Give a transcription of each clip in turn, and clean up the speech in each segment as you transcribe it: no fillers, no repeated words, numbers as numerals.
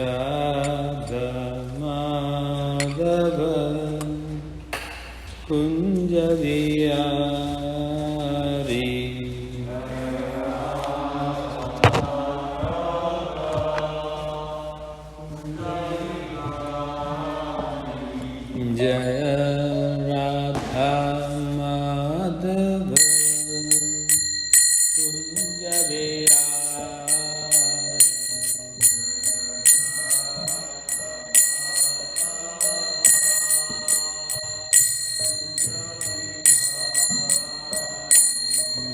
Radha Madhava Kunja Vihari Jaya Radha Madhava Kunja Vihari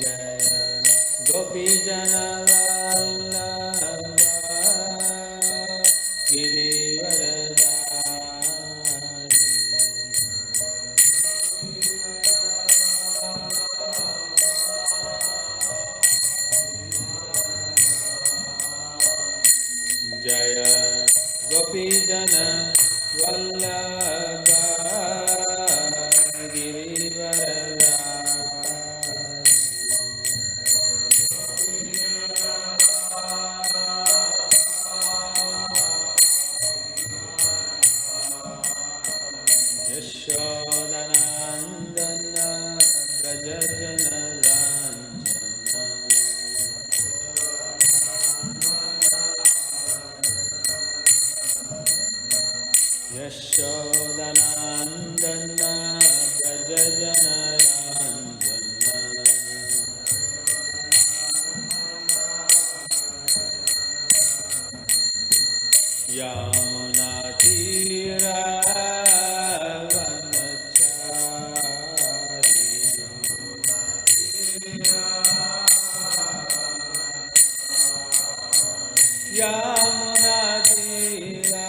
Jaya Gopi Jana Vallabha Girivaradari Jaya Gopi Jana Vallabha Girivaradari Yashodanandana Brajajana Ranjana Yashodanandana Brajajana Ranjana Yamunatira Vanachari Yamunatira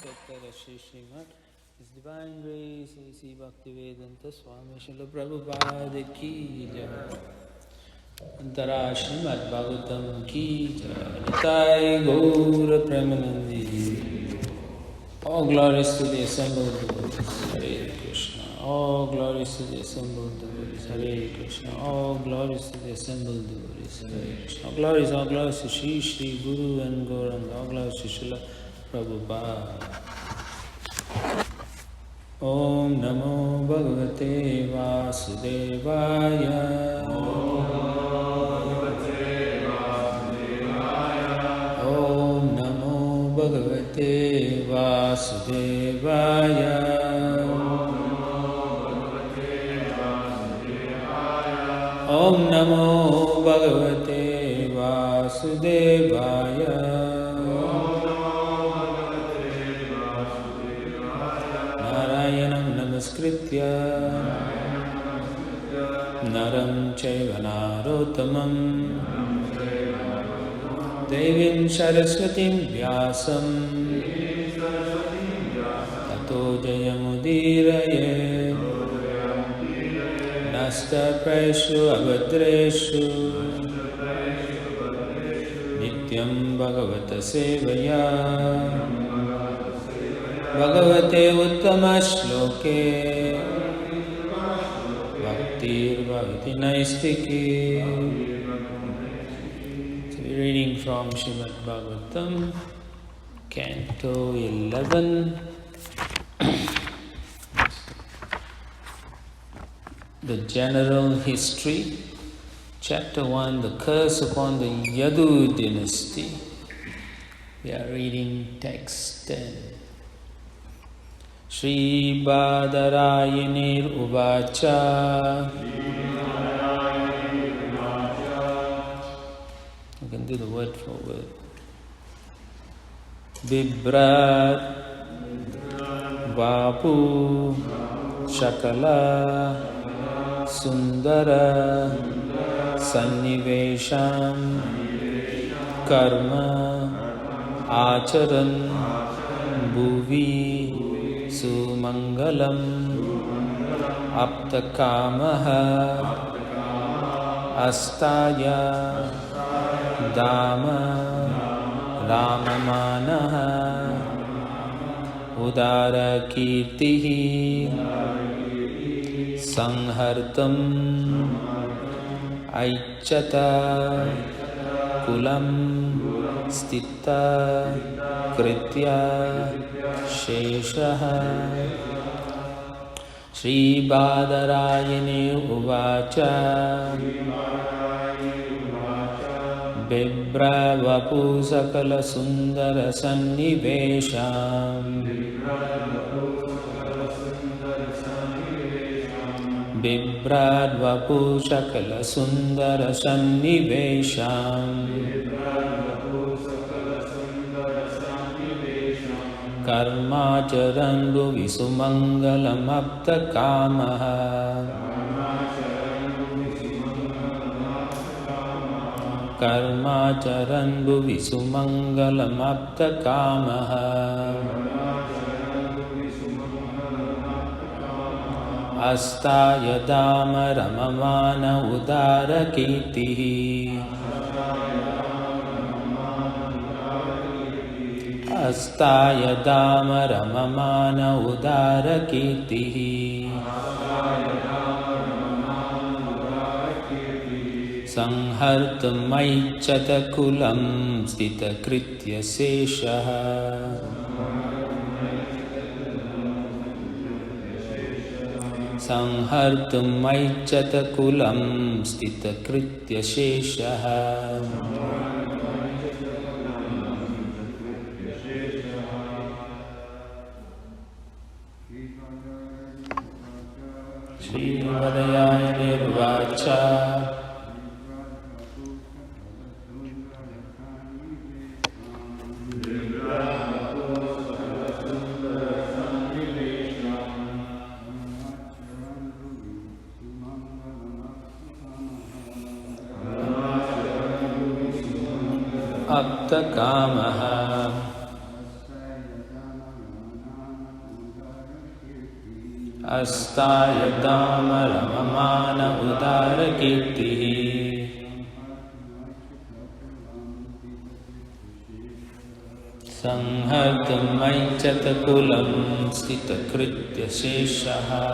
Shri Srimad, His Divine Grace, A.C. Bhaktivedanta Swami Srila Prabhupada Ki Jai, Antara Srimad Bhagavatam Ki Jai, Nitai Gaura Premanandi. All glories to the assembled devotees, Hare Krishna. All glories to the assembled devotees, Hare Krishna. All glories to the assembled devotees, Hare Krishna. All glories to Shri Guru and Gauranga. All glories to Srila Prabhupada. Om Namo Bhagavate Vasudevaya. Om Namo Bhagavate Vasudevaya. Om Namo Bhagavate Vasudevaya. Narayanam Namaskritya Naram Chaiva Narottamam Devim Saraswatim Vyasam Tato Jayamudiraye Nasta Praeshu Abhadreshu Nityam Bhagavata Sevaya Bhagavate Uttama Shloke Bhaktir Bhavati Naistiki. So we're reading from Srimad Bhagavatam, Canto 11. The General History, Chapter 1, The Curse upon the Yadu Dynasty. We are reading text 10. Shri Badarayinir Uvacha. You can do the word for word. Bibrat Vapu Shakala Sundara Sannivesham Karma Acharan Bhuvi Sumangalam Aptakamaha Astaya Dama Ramamanaha Udara Kirtihi Sanghartam Aichata Kulam Stita Kritya Sheshaha. Shri Badarayini Uvacha Bibra Vapu Sakala Sundara Sannivesham Bibrad Vapu Sakala Sundara Sannivesham Karmacharan Bhuvi Sumangalam Aptakamaha Karmacharan Bhuvi Sumangalam Aptakamaha Astaya Dama Ramamana Udara Kirtihi Astaya Dama Ramamana Udara Kirtihi Sanghartam Aichata Kulam Stita Kritya Seshaha Sanghartam Aichata Kulam Stita Kritya Seshaha Shri Vadaya Nirvacha Aptakamaha Astaya Dama Ramamana Udara Kirtihi Sanghardamai Chatakulam Stita Kritya Sheshaha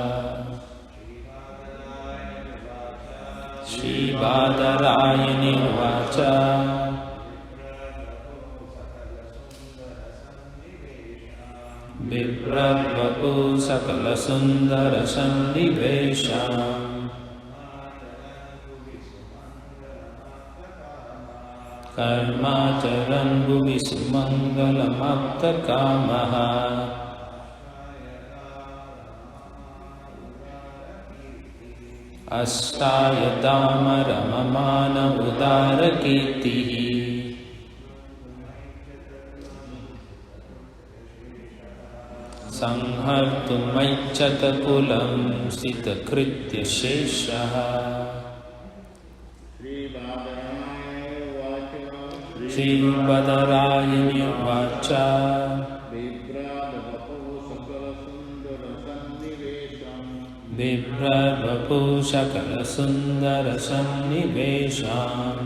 Shri Badarayani Vacha Vibhravapu Sakala Sundara Sannivesham Karmacharan Bhuvi Sumangalam Apta Kamaha Astaya Dama Ramamana Udara Kirtihi Sanghartum Maichata Kulam Sita Kritya Sheshaha Shri Badarayani Vacha Vibhravapu Sakala Sundara Sannivesham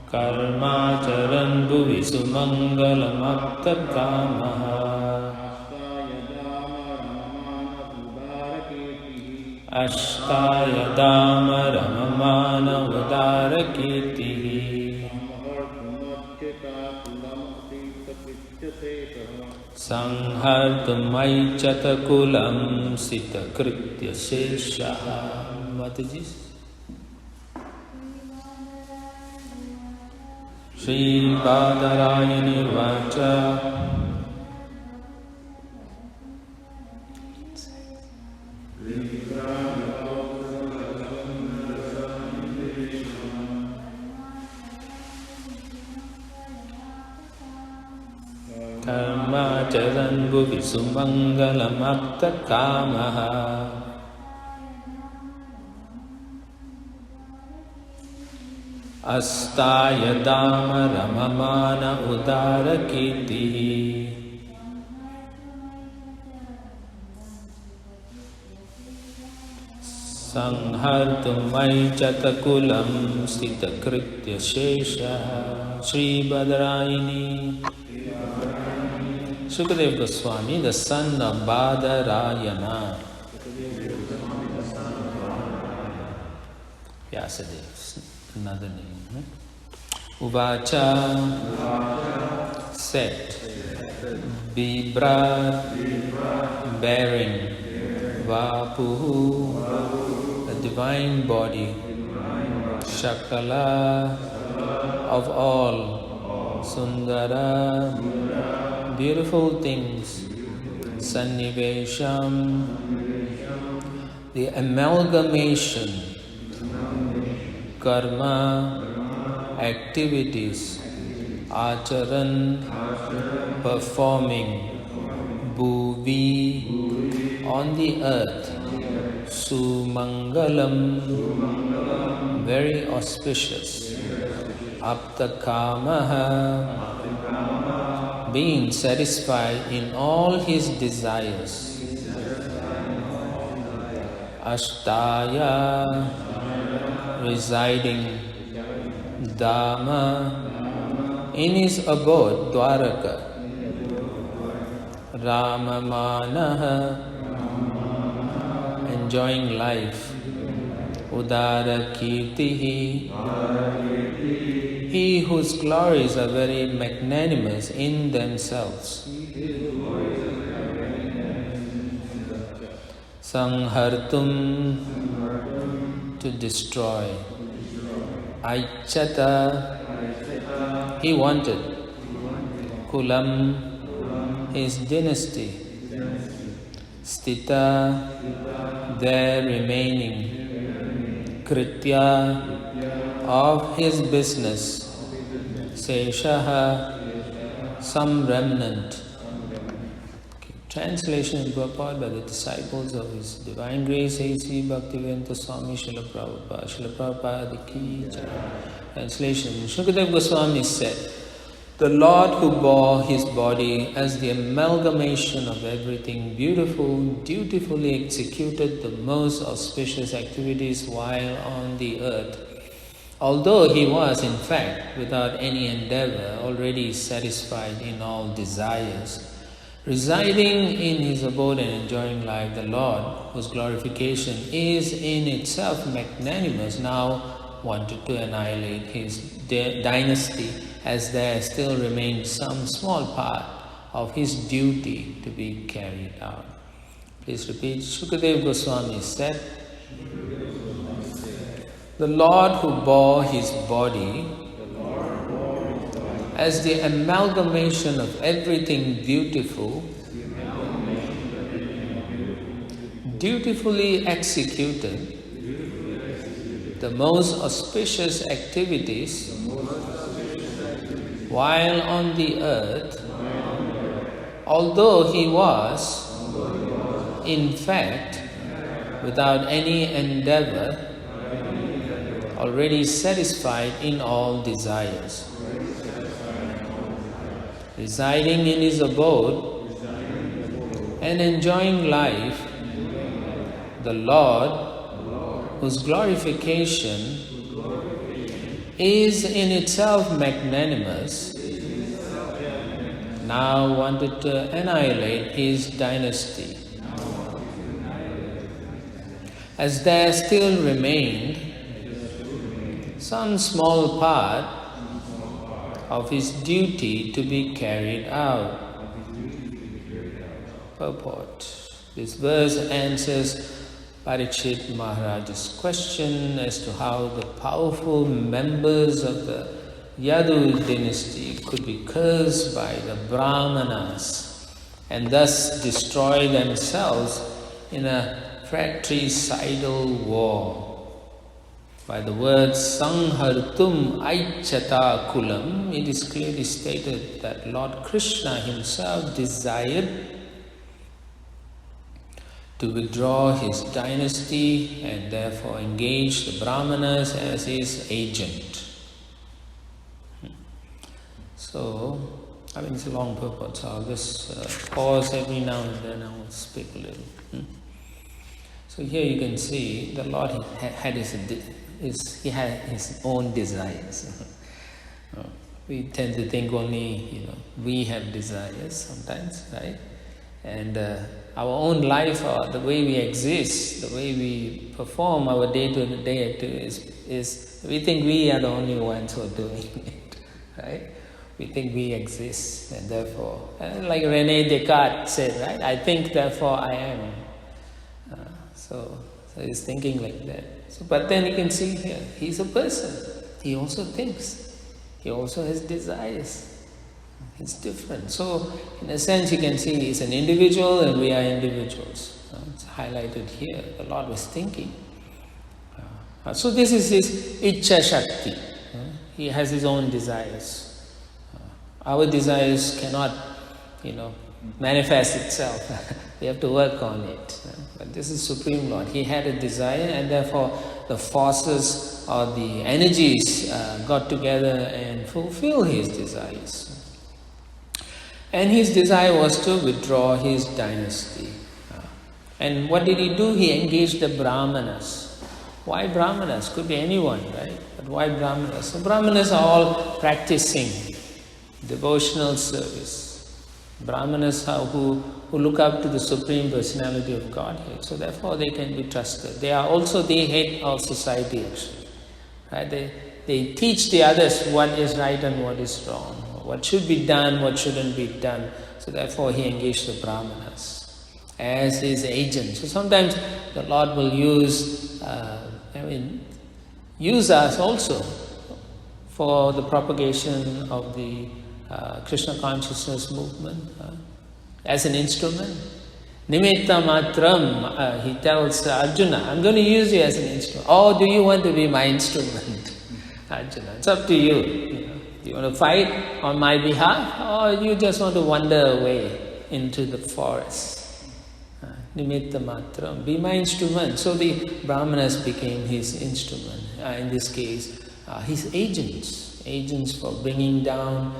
Karmacharan Bhuvi Sumangalam Apta Kamaha Ashtaya Dama Ramamana Udara Kirtihi Sanghartum Maichata Kulam Sita Kritya Sheshaha. Mataji. Shri Badarayani Vacha Karmacharan Bhuvi Sumangalam Apta Kamaha Astaya Dama Ramamana Udara Kirtihi Sanghartum Maichata Kulam Sita Kritya Sheshaha. Shri Badarayani Sukadeva Goswami, the son of Badarayana. Vyasadeva, another name. Uvacha said, Bibra bearing, Vapuhu, the divine body, Shakala of all, Sundara, beautiful things, Sannivesham, the amalgamation, Karma, activities, Acharan, performing, Bhuvi, on the earth, Sumangalam, very auspicious, Aptakamaha, being satisfied in all his desires. Ashtaya, residing, Dhamma, in his abode, Dwaraka. Ramamanaha, enjoying life. Udara Kirtihi, he whose glories are very magnanimous in themselves. Sanghartum, to destroy. Aichata, he wanted. Kulam, his dynasty. Stita, there remaining. Kritya, of his business. Seshaha, some remnant. Okay. Translation is purport by the disciples of His Divine Grace A.C. Bhaktivedanta Swami Srila Prabhupada. Srila Prabhupada Ki Jai. Translation. Shukadeva Goswami said, The Lord who bore his body as the amalgamation of everything beautiful, dutifully executed the most auspicious activities while on the earth. Although he was, in fact, without any endeavor, already satisfied in all desires, residing in his abode and enjoying life, the Lord, whose glorification is in itself magnanimous, now wanted to annihilate his dynasty, as there still remained some small part of his duty to be carried out. Please repeat. Shukadeva Goswami said, the Lord who bore his body as the amalgamation of everything beautiful, dutifully executed the most auspicious activities while on the earth, although he was, in fact, without any endeavor, already satisfied in all desires, residing in his abode and enjoying life, the Lord, whose glorification is in itself magnanimous, now wanted to annihilate his dynasty, as there still remained some small part of his duty to be carried out. Purport. This verse answers Parikshit Maharaj's question as to how the powerful members of the Yadu dynasty could be cursed by the Brahmanas and thus destroy themselves in a fratricidal war. By the word Sanghartum Aichata Kulam, it is clearly stated that Lord Krishna himself desired to withdraw his dynasty and therefore engage the Brahmanas as his agent. So, I mean, it's a long purport, so I'll just pause every now and then, I will speak a little. So here you can see the Lord had he had his own desires. We tend to think only, we have desires sometimes, right? And our own life, or the way we exist, the way we perform our day-to-day is we think we are the only ones who are doing it, right? We think we exist, and therefore, like René Descartes said, right? I think, therefore I am. So he's thinking like that. So, but then you can see here, he's a person. He also thinks. He also has desires. It's different. So, in a sense, you can see he's an individual and we are individuals. It's highlighted here. The Lord was thinking. So this is his Ichcha Shakti. He has his own desires. Our desires cannot, manifest itself. We have to work on it. But this is Supreme Lord. He had a desire, and therefore the forces or the energies got together and fulfill his desires. And his desire was to withdraw his dynasty. And what did he do? He engaged the Brahmanas. Why Brahmanas? Could be anyone, right? But why Brahmanas? So Brahmanas are all practicing devotional service. Brahmanas who look up to the Supreme Personality of Godhead. So therefore they can be trusted. They are also the head of society actually. Right? They teach the others what is right and what is wrong. What should be done, what shouldn't be done. So therefore he engaged the Brahmanas as his agents. So sometimes the Lord will use us also for the propagation of the Krishna consciousness movement as an instrument. Nimitta matram, he tells Arjuna, I'm going to use you as an instrument. Or do you want to be my instrument? Arjuna, it's up to you. Do you want to fight on my behalf, or you just want to wander away into the forest? Nimitta matram, be my instrument. So the Brahmanas became his instrument. In this case, his agents for bringing down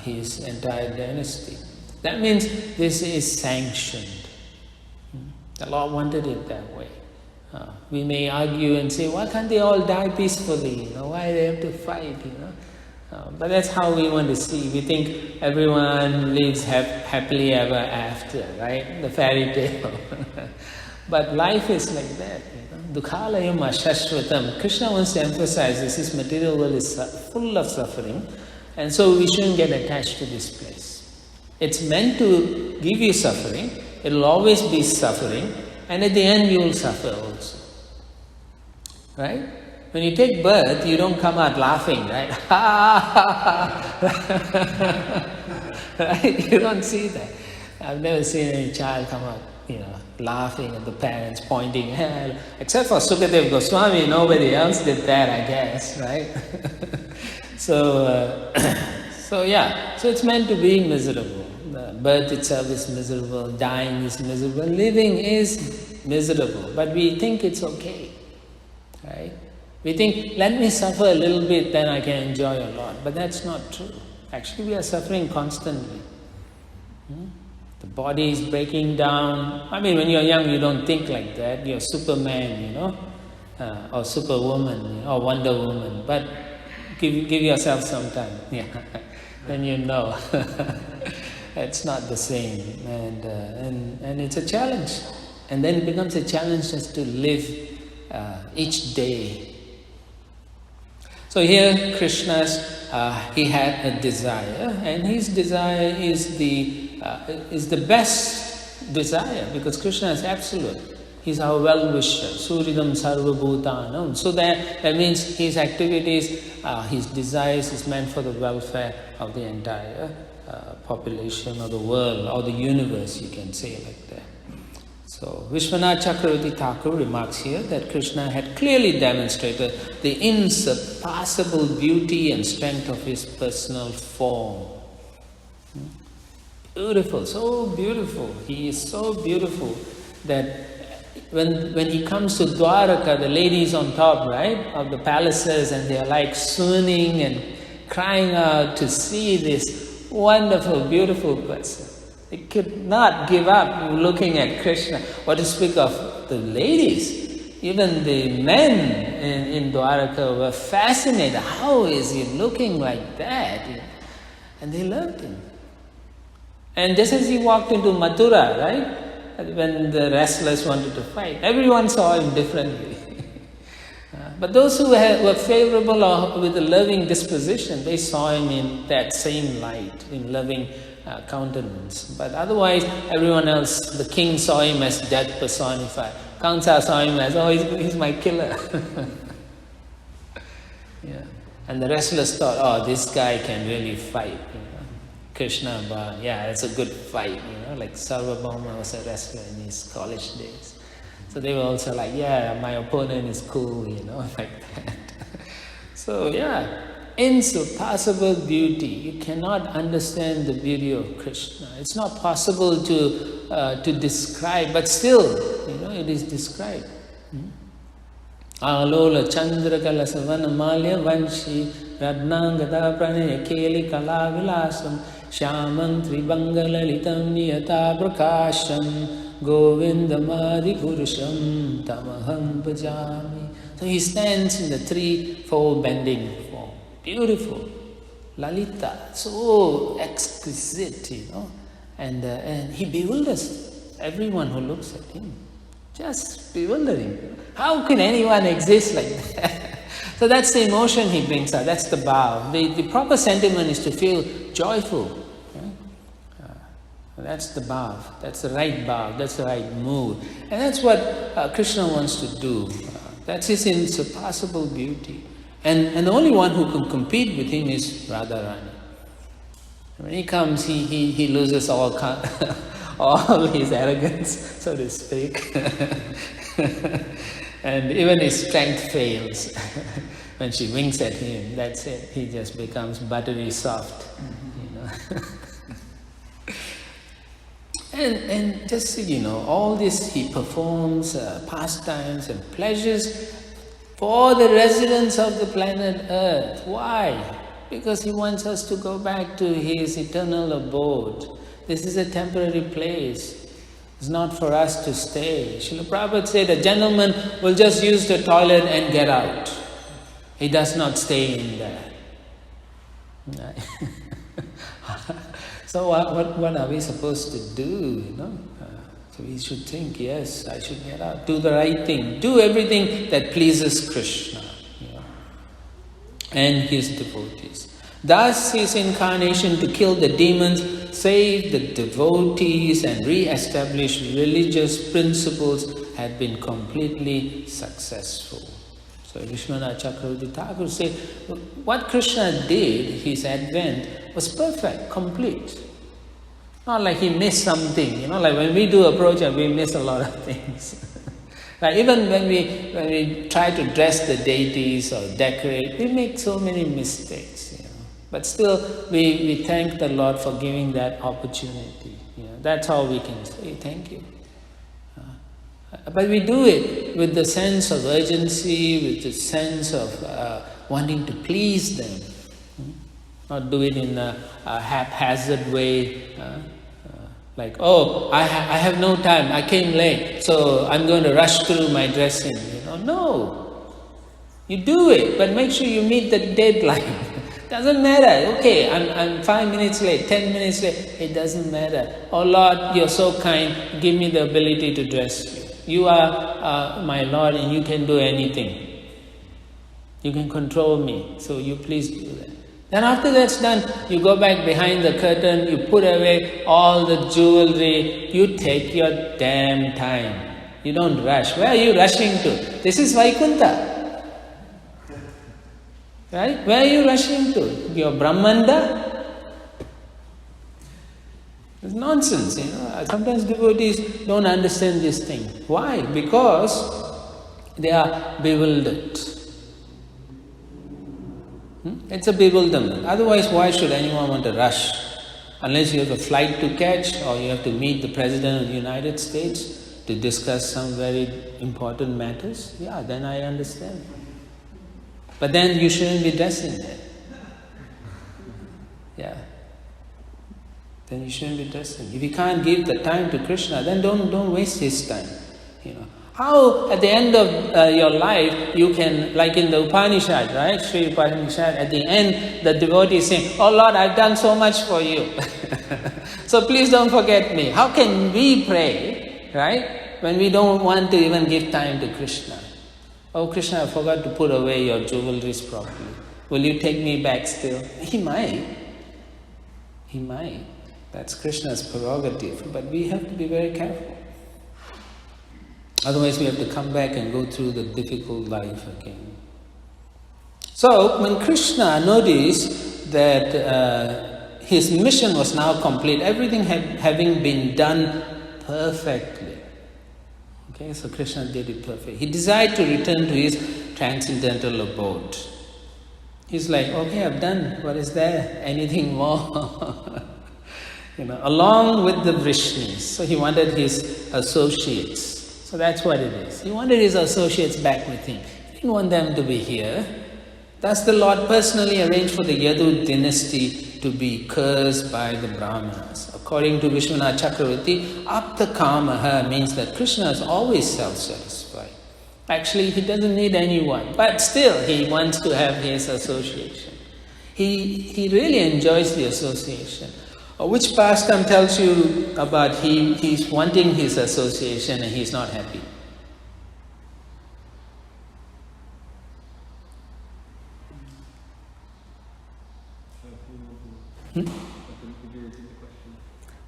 his entire dynasty. That means this is sanctioned. The Lord wanted it that way. We may argue and say, why can't they all die peacefully? Why they have to fight? But that's how we want to see. We think everyone lives happily ever after, right? The fairy tale. But life is like that. Dukhalayam ashashvatam. Krishna wants to emphasize this material world is full of suffering, and so we shouldn't get attached to this place. It's meant to give you suffering. It will always be suffering, and at the end you will suffer also. Right? When you take birth, you don't come out laughing, right? Right? You don't see that. I've never seen any child come out, laughing at the parents, pointing, except for Sukadev Goswami, nobody else did that, I guess, right? So it's meant to be miserable. Birth itself is miserable, dying is miserable, living is miserable, but we think it's okay, right? We think, let me suffer a little bit, then I can enjoy a lot. But that's not true. Actually, we are suffering constantly. The body is breaking down. I mean, when you're young, you don't think like that. You're Superman, or Superwoman, or Wonder Woman. But give yourself some time. Then you know. It's not the same. And it's a challenge. And then it becomes a challenge just to live each day. So here he had a desire, and his desire is the best desire, because Krishna is absolute. He's our well-wisher, Suridam Sarva Bhutanam. So that means his activities, his desires is meant for the welfare of the entire population of the world, or the universe, you can say like that. So, Vishwanath Chakravarti Thakur remarks here that Krishna had clearly demonstrated the insurpassable beauty and strength of his personal form. Beautiful, so beautiful. He is so beautiful that when he comes to Dwaraka, the ladies on top, right, of the palaces, and they are like swooning and crying out to see this wonderful, beautiful person. They could not give up looking at Krishna. What to speak of the ladies? Even the men in Dwaraka were fascinated. How is he looking like that? And they loved him. And just as he walked into Mathura, right, when the wrestlers wanted to fight, everyone saw him differently. But those who were favorable or with a loving disposition, they saw him in that same light, in loving countenance. But otherwise, everyone else, the king saw him as death personified. Kamsa saw him as, he's my killer. And the wrestlers thought, this guy can really fight. Krishna, it's a good fight. Like Sarvabhauma was a wrestler in his college days. So they were also like, my opponent is cool, like that. So insurpassable beauty. You cannot understand the beauty of Krishna. It's not possible to describe, but still, it is described. Alola Chandra Kalasavana Malya Vanshi Radnangada Pranaya Keli Kala Vilasam Shamantri Bangalalitam Niyata Prakasham Govindamadi Purusham Tamaham Bhajami. So he stands in the three-fold bending form. Beautiful, Lalita, so exquisite, and he bewilders everyone who looks at him. Just bewildering. How can anyone exist like that? So that's the emotion he brings out, that's the bhav. The proper sentiment is to feel joyful. That's the bhav, that's the right bhav, that's the right mood. And that's what Krishna wants to do. That's his insurpassable beauty. And the only one who can compete with him is Radharani. When he comes, he loses all his arrogance, so to speak. And even his strength fails. When she winks at him, that's it. He just becomes buttery soft. And just see, all this he performs pastimes and pleasures for the residents of the planet Earth. Why? Because he wants us to go back to his eternal abode. This is a temporary place. It's not for us to stay. Srila Prabhupada said a gentleman will just use the toilet and get out. He does not stay in there. So what are we supposed to do, So we should think, yes, I should get out. Do the right thing. Do everything that pleases Krishna and his devotees. Thus his incarnation to kill the demons, save the devotees and re-establish religious principles had been completely successful. So Vishwanath Chakravarti Thakur said, what Krishna did, his advent, was perfect, complete. Not like he missed something, like when we do a project, we miss a lot of things. Like even when we try to dress the deities or decorate, we make so many mistakes. But still, we thank the Lord for giving that opportunity. That's how we can say thank you. But we do it with the sense of urgency, with the sense of wanting to please them. Not do it in a haphazard way. Like, oh, I have no time, I came late, so I'm going to rush through my dressing. No. You do it, but make sure you meet the deadline. Doesn't matter. Okay, I'm 5 minutes late, 10 minutes late. It doesn't matter. Oh Lord, you're so kind. Give me the ability to dress you. You are my Lord and you can do anything. You can control me. So you please do that. Then after that's done, you go back behind the curtain, you put away all the jewelry, you take your damn time. You don't rush. Where are you rushing to? This is Vaikuntha. Right? Where are you rushing to? Your Brahmanda? It's nonsense, Sometimes devotees don't understand this thing. Why? Because they are bewildered. It's a bewilderment. Otherwise, why should anyone want to rush? Unless you have a flight to catch or you have to meet the President of the United States to discuss some very important matters. Yeah, then I understand. But then you shouldn't be dressing that. Yeah. Then you shouldn't be dressing. If you can't give the time to Krishna, then don't waste his time. How at the end of your life you can, like in the Upanishad, right? Sri Upanishad, at the end the devotee is saying, oh Lord, I've done so much for you. So please don't forget me. How can we pray, right? When we don't want to even give time to Krishna. Oh Krishna, I forgot to put away your jewelries properly. Will you take me back still? He might. He might. That's Krishna's prerogative. But we have to be very careful. Otherwise we have to come back and go through the difficult life again. So when Krishna noticed that his mission was now complete, everything having been done perfectly. Okay, so Krishna did it perfect. He desired to return to his transcendental abode. He's like, okay, I've done. What is there? Anything more? Along with the Vrishnis. So he wanted his associates. So that's what it is. He wanted his associates back with him. He didn't want them to be here. Thus the Lord personally arranged for the Yadu dynasty to be cursed by the Brahmanas. According to Vishwanath Chakravarti, Aptakamaha means that Krishna is always self-satisfied. Actually, he doesn't need anyone, but still he wants to have his association. He really enjoys the association. Which pastime tells you about he's wanting his association and he's not happy?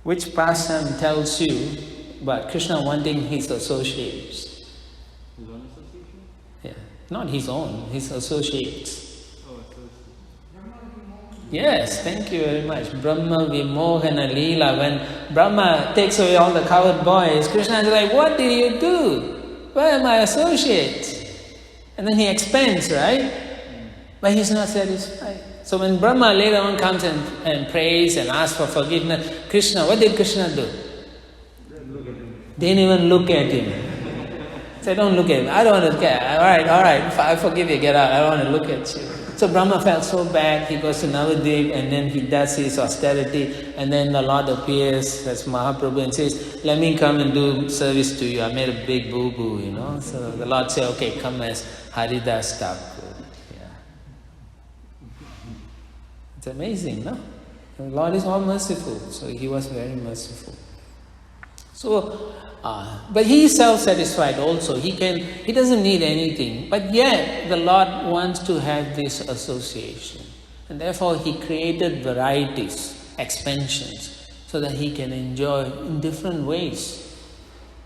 Which pastime tells you about Krishna wanting his associates? His own association? Yeah, not his own, his associates. Oh, associates. Yes, thank you very much. Brahma Vimohana Leela. When Brahma takes away all the cowherd boys, Krishna is like, what did you do? Where are my associates? And then he expands, right? But he's not satisfied. So when Brahma later on comes and prays and asks for forgiveness, Krishna, what did Krishna do? Didn't even look at him. Say, don't look at him. I don't want to look at him. All right, I forgive you, get out. I don't want to look at you. So Brahma felt so bad, he goes to Navadvip and then he does his austerity, and then the Lord appears as Mahaprabhu and says, let me come and do service to you. I made a big boo-boo, So the Lord said, okay, come as Haridas Thakur. Yeah. It's amazing, no? The Lord is all merciful, so he was very merciful. So, but he is self-satisfied also. He doesn't need anything. But yet, the Lord wants to have this association. And therefore, he created varieties, expansions, so that he can enjoy in different ways.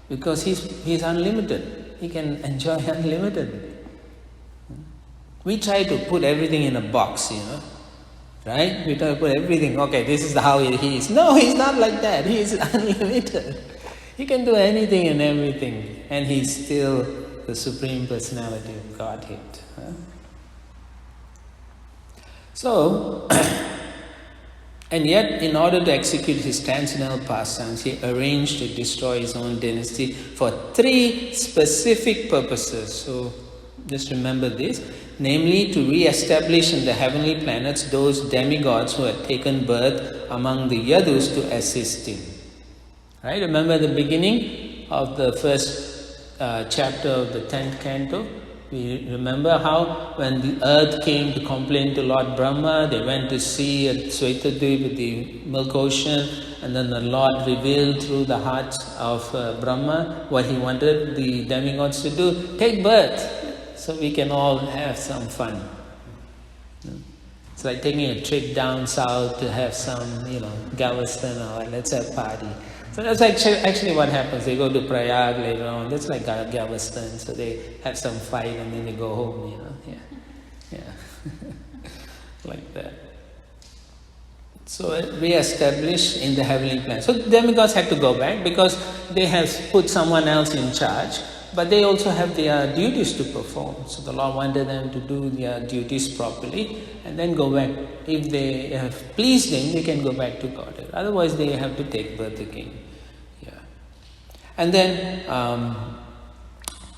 Because he's unlimited. He can enjoy unlimitedly. We try to put everything in a box, Right? We try to put everything, okay, this is how he is. No, he's not like that. He is unlimited. He can do anything and everything, and he's still the Supreme Personality of Godhead. So, and yet, in order to execute his transcendental pastimes, he arranged to destroy his own dynasty for 3 specific purposes. So, just remember this. Namely, to re-establish in the heavenly planets those demigods who had taken birth among the Yadus to assist him. Right? Remember the beginning of the first chapter of the 10th canto? We remember how when the earth came to complain to Lord Brahma, they went to sea at Svetadvip, the milk ocean, and then the Lord revealed through the hearts of Brahma what he wanted the demigods to do. Take birth, so we can all have some fun. It's like taking a trip down south to have some, Galveston, or let's have a party. So that's actually what happens. They go to Prayag later on. That's like Galveston. So they have some fight and then they go home, Yeah. Like that. So re-establish in the heavenly plan. So demigods had to go back because they have put someone else in charge. But they also have their duties to perform. So the Lord wanted them to do their duties properly and then go back. If they have pleased Him, they can go back to Godhead. Otherwise, they have to take birth again. Yeah. And then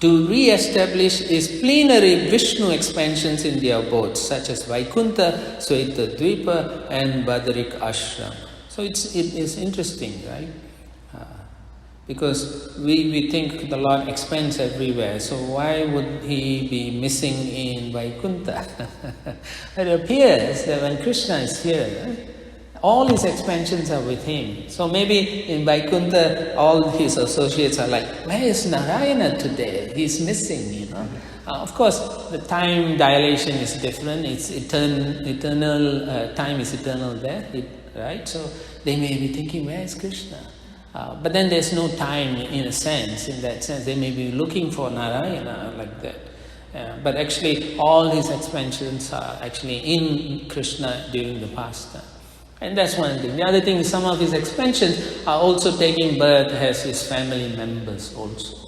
to re-establish is plenary Vishnu expansions in their abodes, such as Vaikuntha, Svetadvipa, and Badarik Ashram. So it is interesting, right? Because we think the Lord expands everywhere, so why would He be missing in Vaikuntha? It appears that when Krishna is here, all His expansions are with Him. So maybe in Vaikuntha, all His associates are like, where is Narayana today? He's missing, Of course, the time dilation is different. It's eternal, time is eternal there, right? So they may be thinking, where is Krishna? But then there's no time in that sense. They may be looking for Narayana like that. But actually all his expansions are actually in Krishna during the pastime. And that's one thing. The other thing is some of his expansions are also taking birth as his family members also.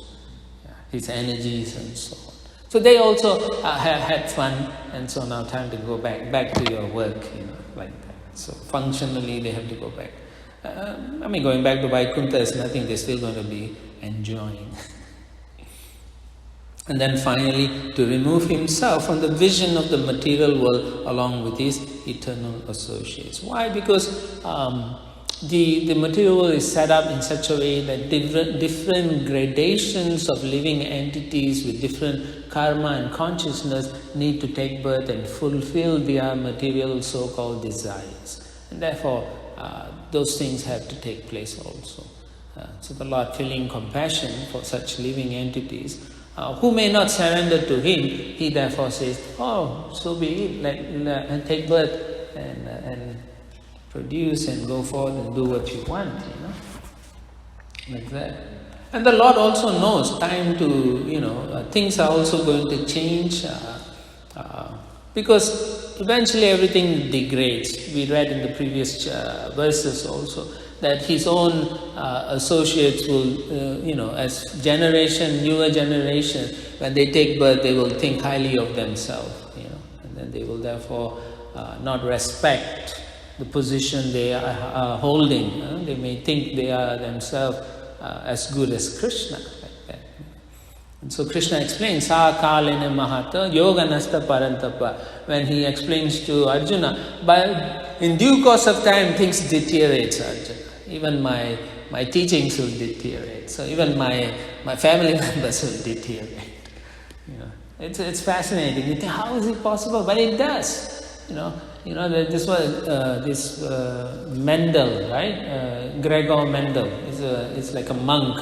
His energies and so on. So they also have had fun, and so now time to go back to your work, like that. So functionally they have to go back. Going back to Vaikuntha is nothing, they're still going to be enjoying. And then finally, to remove himself from the vision of the material world along with his eternal associates. Why? Because the material world is set up in such a way that different gradations of living entities with different karma and consciousness need to take birth and fulfill their material so-called desires. And therefore, those things have to take place also. So the Lord, feeling compassion for such living entities, who may not surrender to Him, He therefore says, oh, so be it, and take birth and produce and go forth and do what you want, like that. And the Lord also knows time to, things are also going to change, because eventually everything degrades. We read in the previous verses also that His own associates will, as newer generation, when they take birth, they will think highly of themselves, and then they will therefore not respect the position they are holding. They may think they are themselves as good as Krishna, like that. And So Krishna explains, Sa kalena mahata yoga nasta parantapa, when he explains to Arjuna, but in due course of time things deteriorate, Arjuna. Even my teachings will deteriorate. So even my family members will deteriorate. It's fascinating. You think, how is it possible? But it does. This was Mendel, right? Gregor Mendel is like a monk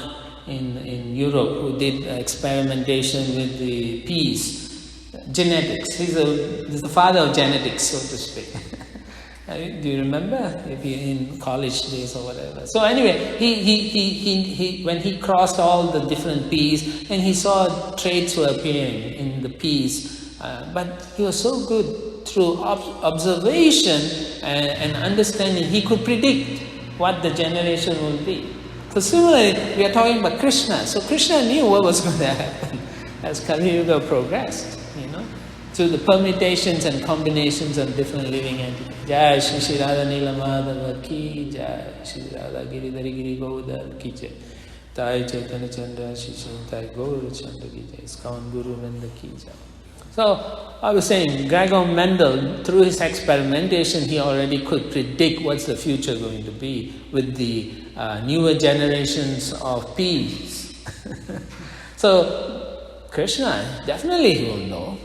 in Europe who did experimentation with the peas, genetics. He's the father of genetics, so to speak. Do you remember? If you're in college days or whatever. So anyway, he when he crossed all the different peas and he saw traits were appearing in the peas, but he was so good through observation and understanding, he could predict what the generation will be. So similarly, we are talking about Krishna. So Krishna knew what was going to happen as Kali Yuga progressed, through the permutations and combinations of different living entities. Jai Shri Shri Radha Nila Madhava ki Jai, Shri Radha Giridhari Giri Govardhan ki Jai, Tai Chaitanya Chandra Shri Shri Tai Gaura Chandra ki Jai, Iskcon Guru Vrinda ki Jai. So I was saying, Gregor Mendel, through his experimentation, he already could predict what's the future going to be with the newer generations of peas. So Krishna, definitely he will know.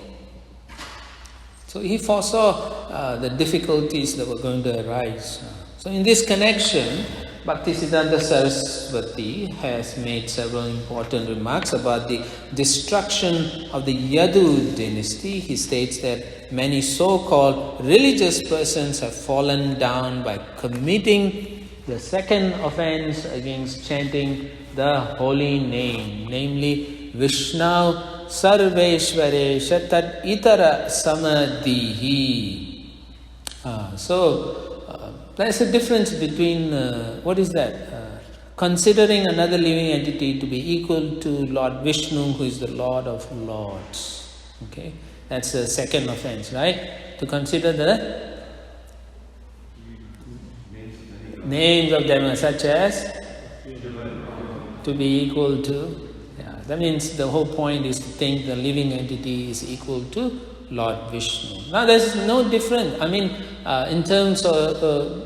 So he foresaw the difficulties that were going to arise. So in this connection, Bhaktisiddhanta Saraswati has made several important remarks about the destruction of the Yadu dynasty. He states that many so-called religious persons have fallen down by committing the second offense against chanting the holy name, namely Vishnu Sarveshwaresha Tad Itara Samadhihi. There's a difference between, what is that? Considering another living entity to be equal to Lord Vishnu, who is the Lord of Lords. Okay? That's the second offense, right? To consider the names of them such as to be equal to. That means the whole point is to think the living entity is equal to Lord Vishnu. Now there's no difference. In terms of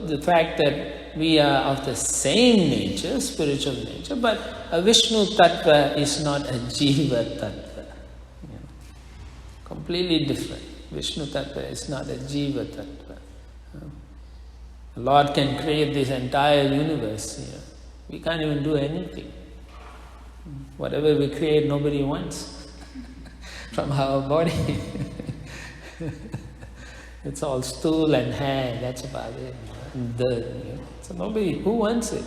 the fact that we are of the same nature, spiritual nature, but a Vishnu Tattva is not a Jiva Tattva. Completely different. Vishnu Tattva is not a Jiva Tattva. The Lord can create this entire universe here. We can't even do anything. Whatever we create, nobody wants from our body. It's all stool and hair, that's about it. And dirt. So nobody, who wants it?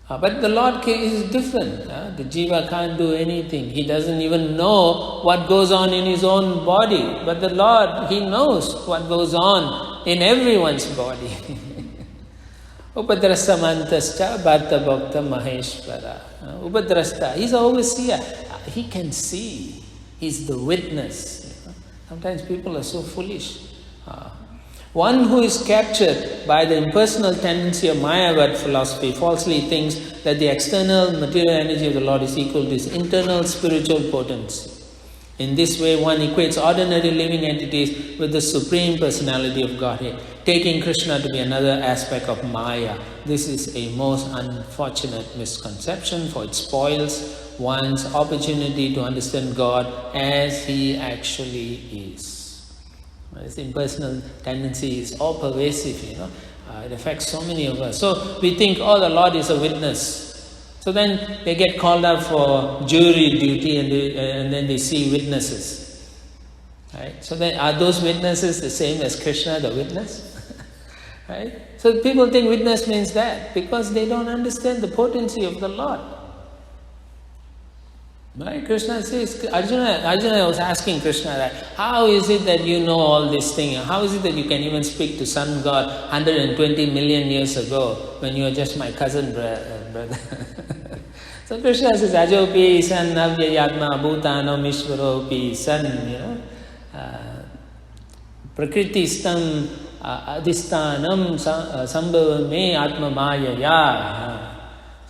But the Lord is different. The Jiva can't do anything. He doesn't even know what goes on in his own body. But the Lord, he knows what goes on in everyone's body. Upadrastamantascha Bharta Bhakta Maheshwara. Upadrasta, he's an overseer. He can see. He's the witness. Sometimes people are so foolish. One who is captured by the impersonal tendency of Mayavad philosophy falsely thinks that the external material energy of the Lord is equal to his internal spiritual potency. In this way, one equates ordinary living entities with the Supreme Personality of Godhead, taking Krishna to be another aspect of Maya. This is a most unfortunate misconception, for it spoils one's opportunity to understand God as He actually is. This impersonal tendency is all pervasive, it affects so many of us. So we think, the Lord is a witness. So then they get called out for jury duty and then they see witnesses. Right? So then are those witnesses the same as Krishna, the witness? Right? So people think witness means that because they don't understand the potency of the Lord. Right? Krishna says, Arjuna was asking Krishna, right, how is it that you know all this thing? How is it that you can even speak to Sun God 120 million years ago when you were just my cousin brother? So Krishna says, Ajopi san avyayatma bhutanam ishvaropi san, prakritistam adhistanam sambhava me atma mayaya.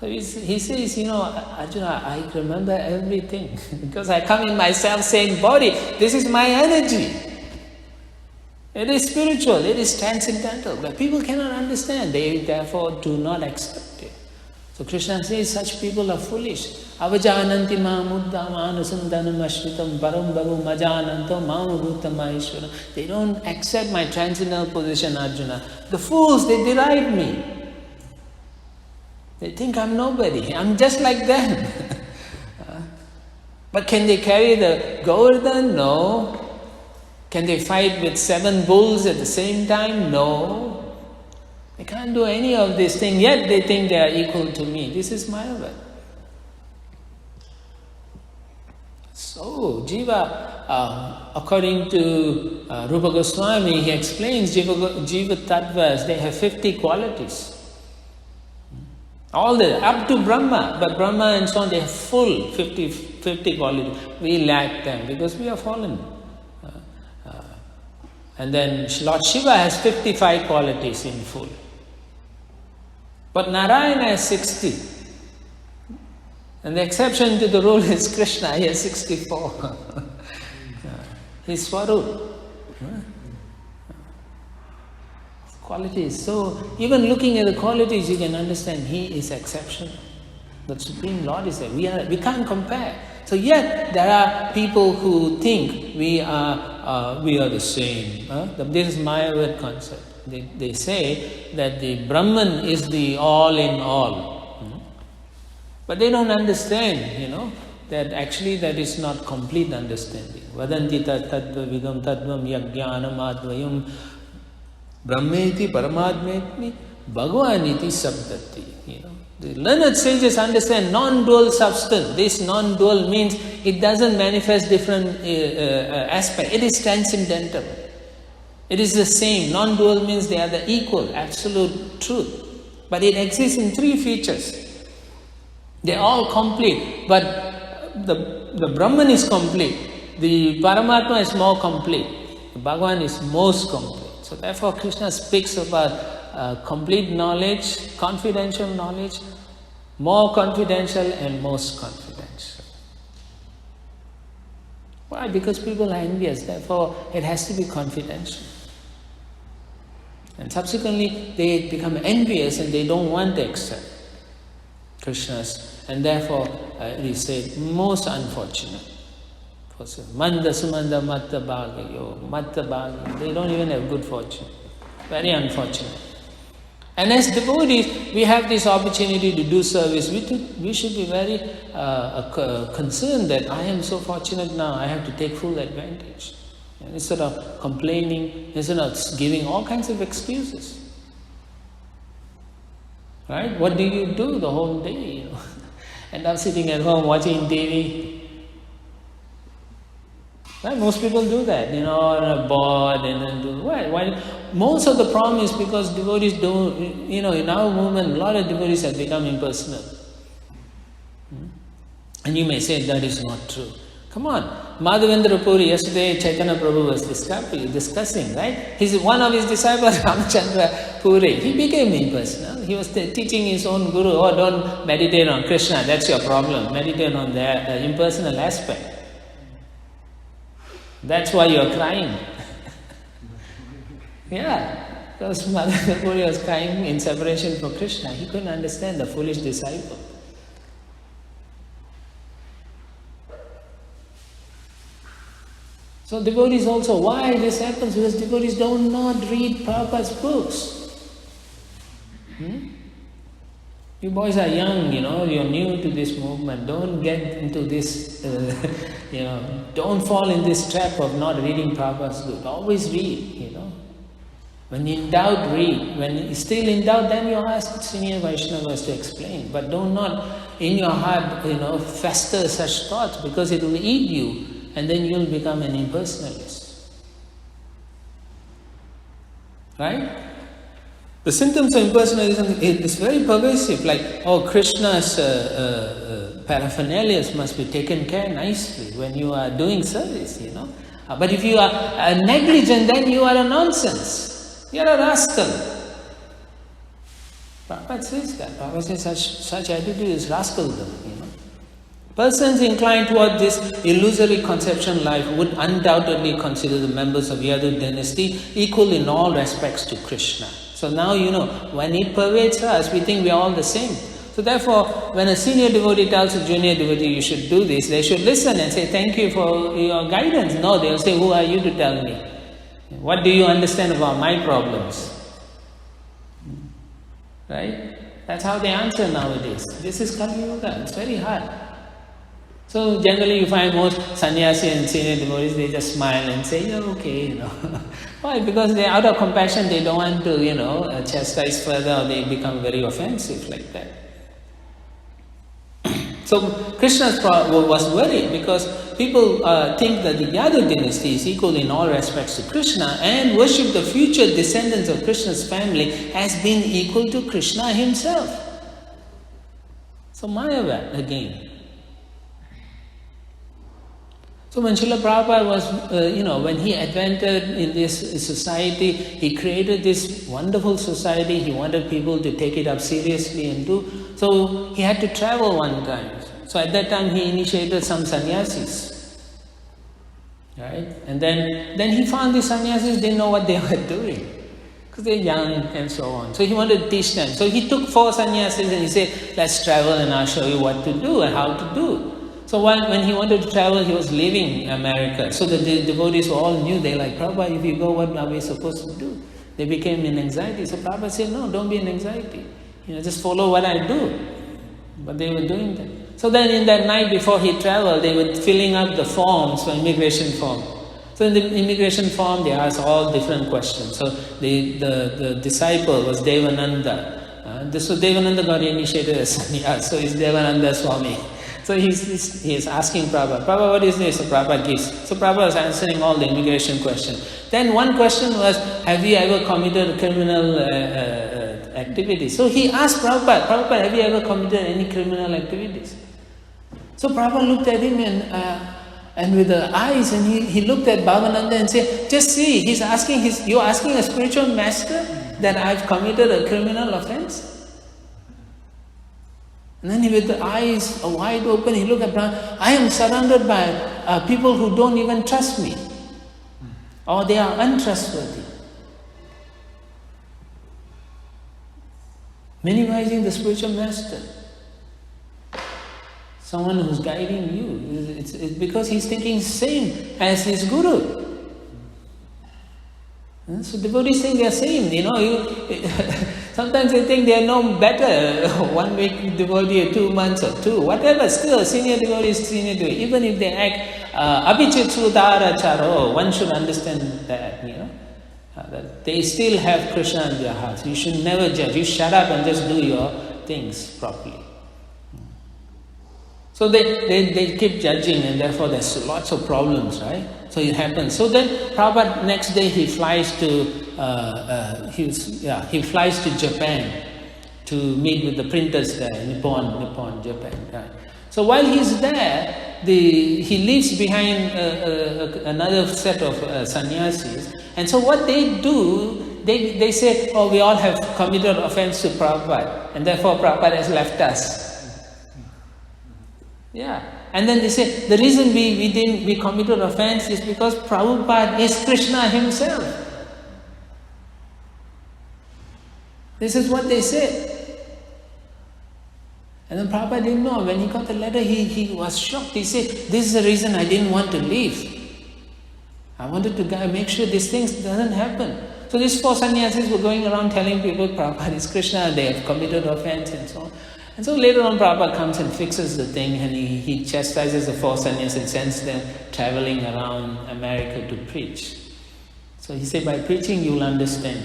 So he says, Arjuna, I remember everything because I come in my self-same body. This is my energy. It is spiritual, it is transcendental, but people cannot understand. They therefore do not accept it. So Krishna says such people are foolish. Avajananti mamuddam anusandanam ashritam param bahu majanantam mamuruttam maheshwaram. They don't accept my transcendental position, Arjuna. The fools, they deride me. They think I'm nobody. I'm just like them. But can they carry the Govardhan? No. Can they fight with 7 bulls at the same time? No. They can't do any of these things, yet they think they are equal to me. This is Mayavad. So, Jiva, according to Rupa Goswami, he explains Jiva Tattvas, they have 50 qualities. All up to Brahma, but Brahma and so on, they have full 50 qualities. We lack them because we are fallen. And then Lord Shiva has 55 qualities in full. But Narayana has 60. And the exception to the rule is Krishna, he has 64. His Swarup. Qualities. So, even looking at the qualities, you can understand he is exceptional. The Supreme Lord is there. We can't compare. So yet, there are people who think we are the same. This is Mayavad concept. They say that the Brahman is the all in all. But they don't understand, that actually that is not complete understanding. Vadanti tattva vidam tattvam yajnanam advayam brahmeti paramadmeti bhagavaniti sabdati. The learned sages understand non-dual substance. This non-dual means it doesn't manifest different aspects. It is transcendental. It is the same. Non-dual means they are the equal, absolute truth. But it exists in 3 features. They are all complete. But the Brahman is complete. The Paramatma is more complete. The Bhagavan is most complete. So therefore Krishna speaks about complete knowledge, confidential knowledge, more confidential and most confidential. Why? Because people are envious, therefore it has to be confidential. And subsequently they become envious and they don't want to accept Krishna's, and therefore it is said most unfortunate. Manda sumanda matta bhagayo, matta bhagayo. They don't even have good fortune. Very unfortunate. And as devotees, we have this opportunity to do service. We should be very concerned that I am so fortunate now, I have to take full advantage. And instead of complaining, instead of giving all kinds of excuses. Right? What do you do the whole day? End up sitting at home watching TV. Right? Most people do that, are bored and then do why? Most of the problem is because devotees don't, in our movement, a lot of devotees have become impersonal. And you may say that is not true. Come on, Madhavendra Puri, yesterday Chaitanya Prabhu was discussing, right? One of his disciples, Ramachandra Puri, he became impersonal. He was teaching his own guru, don't meditate on Krishna, that's your problem. Meditate on the impersonal aspect. That's why you're crying. Yeah, because Madhavendra Puri was crying in separation for Krishna. He couldn't understand the foolish disciple. So devotees also, why this happens? Because devotees do not read Prabhupada's books. You boys are young, you're new to this movement. Don't get into this, don't fall in this trap of not reading Prabhupada's book. Always read, When in doubt, read. When you're still in doubt, then you ask senior Vaishnavas to explain. But do not, in your heart, fester such thoughts, because it will eat you. And then you'll become an impersonalist. Right? The symptoms of impersonalism is very pervasive, like, Krishna's paraphernalia must be taken care nicely when you are doing service, But if you are negligent, then you are a nonsense. You are a rascal. Prabhupada says that. Prabhupada says such attitude is rascaldom, Persons inclined toward this illusory conception life would undoubtedly consider the members of Yadu dynasty equal in all respects to Krishna. So now when it pervades us, we think we are all the same. So therefore, when a senior devotee tells a junior devotee, you should do this, they should listen and say, thank you for your guidance. No, they'll say, who are you to tell me? What do you understand about my problems? Right? That's how they answer nowadays. This is Kali Yuga. It's very hard. So generally you find most sannyasi and senior devotees, they just smile and say, yeah, okay, Why? Because they, out of compassion, they don't want to, chastise further, or they become very offensive like that. So Krishna was worried because people think that the Yadu dynasty is equal in all respects to Krishna, and worship the future descendants of Krishna's family as being equal to Krishna himself. So Mayavad again. So when Srila Prabhupada was, when he advented in this society, he created this wonderful society. He wanted people to take it up seriously and do. So he had to travel one time. So at that time he initiated some sannyasis. Right? And then he found the sannyasis didn't know what they were doing. Because they're young and so on. So he wanted to teach them. So he took 4 sannyasis and he said, let's travel and I'll show you what to do and how to do. So when he wanted to travel, he was leaving America. So the devotees all knew, they like, Prabhupada, if you go, what are we supposed to do? They became in anxiety. So Prabhupada said, no, don't be in anxiety. Just follow what I do. But they were doing that. So then in that night before he traveled, they were filling up the forms for immigration form. So in the immigration form, they asked all different questions. So the disciple was Devananda. So Devananda got initiated as sannyas. So he's Devananda Swami. So he's asking Prabhupada, Prabhupada, what is this? So Prabhupada gives. So Prabhupada was answering all the immigration questions. Then one question was, have you ever committed criminal activity? So he asked Prabhupada, Prabhupada, have you ever committed any criminal activities? So Prabhupada looked at him and with the eyes, and he looked at Bhavananda and said, just see, you're asking a spiritual master that I've committed a criminal offense? And then with the eyes wide open, he looked at Brahma. I am surrounded by people who don't even trust me. Or they are untrustworthy. Minimizing the spiritual master. Someone who's guiding you. It's because he's thinking same as his guru. So devotees think they are same, sometimes they think they are no better, 1 week devotee or 2 months or 2, whatever, still senior devotee is senior devotee. Even if they act abhichit sudaracharo, one should understand that, that they still have Krishna in their hearts. You should never judge, you shut up and just do your things properly. So they keep judging, and therefore there's lots of problems, right? So it happens. So then Prabhupada next day he flies to Japan to meet with the printers there, Nippon, Japan. Right? So while he's there, he leaves behind another set of sannyasis. And so what they do, they say, oh, we all have committed offense to Prabhupada, and therefore Prabhupada has left us. Yeah. And then they say, the reason we committed offense is because Prabhupada is Krishna himself. This is what they said. And then Prabhupada didn't know. When he got the letter, he was shocked. He said, this is the reason I didn't want to leave. I wanted to make sure these things doesn't happen. So these 4 sannyasis were going around telling people Prabhupada is Krishna, they have committed offense and so on. And so later on Prabhupada comes and fixes the thing, and he chastises the 4 sannyasis and sends them traveling around America to preach. So he said, by preaching you will understand.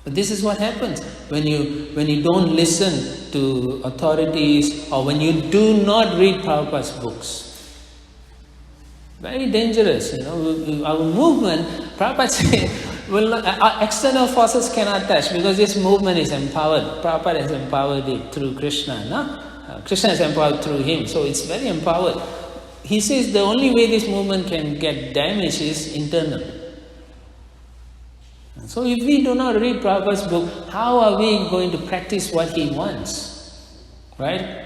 But this is what happens when you don't listen to authorities, or when you do not read Prabhupada's books. Very dangerous, Our movement, Prabhupada said, external forces cannot touch, because this movement is empowered. Prabhupada has empowered it through Krishna, Krishna is empowered through him, so it's very empowered. He says the only way this movement can get damaged is internal. So if we do not read Prabhupada's book, how are we going to practice what he wants? Right?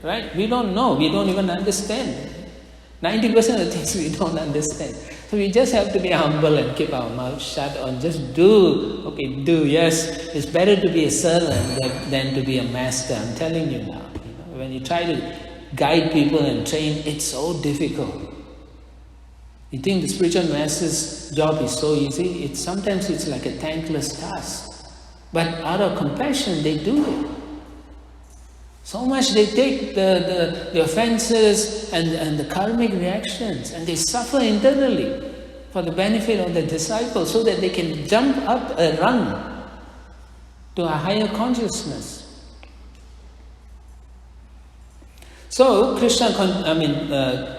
Right? We don't know. We don't even understand. 90% of the things we don't understand. So we just have to be humble and keep our mouth shut and just do. Okay, do. Yes, it's better to be a servant than to be a master. I'm telling you now. When you try to guide people and train, it's so difficult. You think the spiritual master's job is so easy? Sometimes it's like a thankless task. But out of compassion, they do it. So much they take the offenses and the karmic reactions, and they suffer internally for the benefit of the disciples so that they can jump up a rung to a higher consciousness. So, Krishna,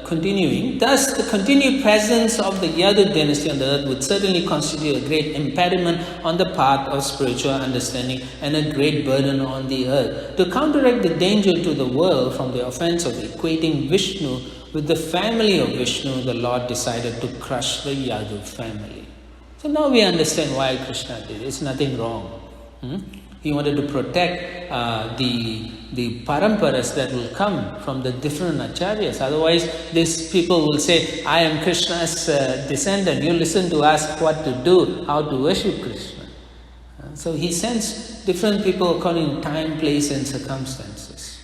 continuing, thus the continued presence of the Yadu dynasty on the earth would certainly constitute a great impediment on the path of spiritual understanding and a great burden on the earth. To counteract the danger to the world from the offense of equating Vishnu with the family of Vishnu, the Lord decided to crush the Yadu family. So now we understand why Krishna did it. It's nothing wrong. He wanted to protect the paramparas that will come from the different acharyas. Otherwise, these people will say, I am Krishna's descendant. You listen to us what to do, how to worship Krishna. So he sends different people according to time, place and circumstances.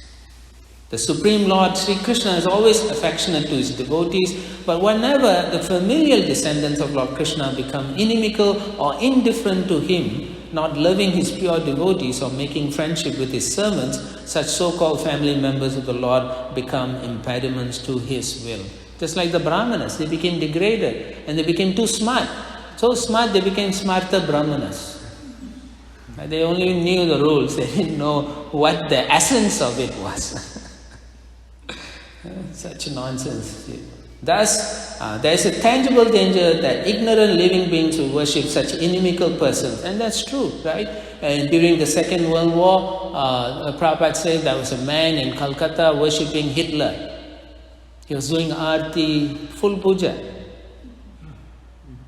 The Supreme Lord Sri Krishna is always affectionate to his devotees, but whenever the familial descendants of Lord Krishna become inimical or indifferent to him, not loving his pure devotees or making friendship with his servants, such so-called family members of the Lord become impediments to his will. Just like the Brahmanas, they became degraded and they became too smart. So smart, they became smarter Brahmanas. They only knew the rules, they didn't know what the essence of it was. Such nonsense. Thus, there is a tangible danger that ignorant living beings will worship such inimical persons. And that's true, right? And during the Second World War, Prabhupada said there was a man in Calcutta worshipping Hitler. He was doing arti, full puja.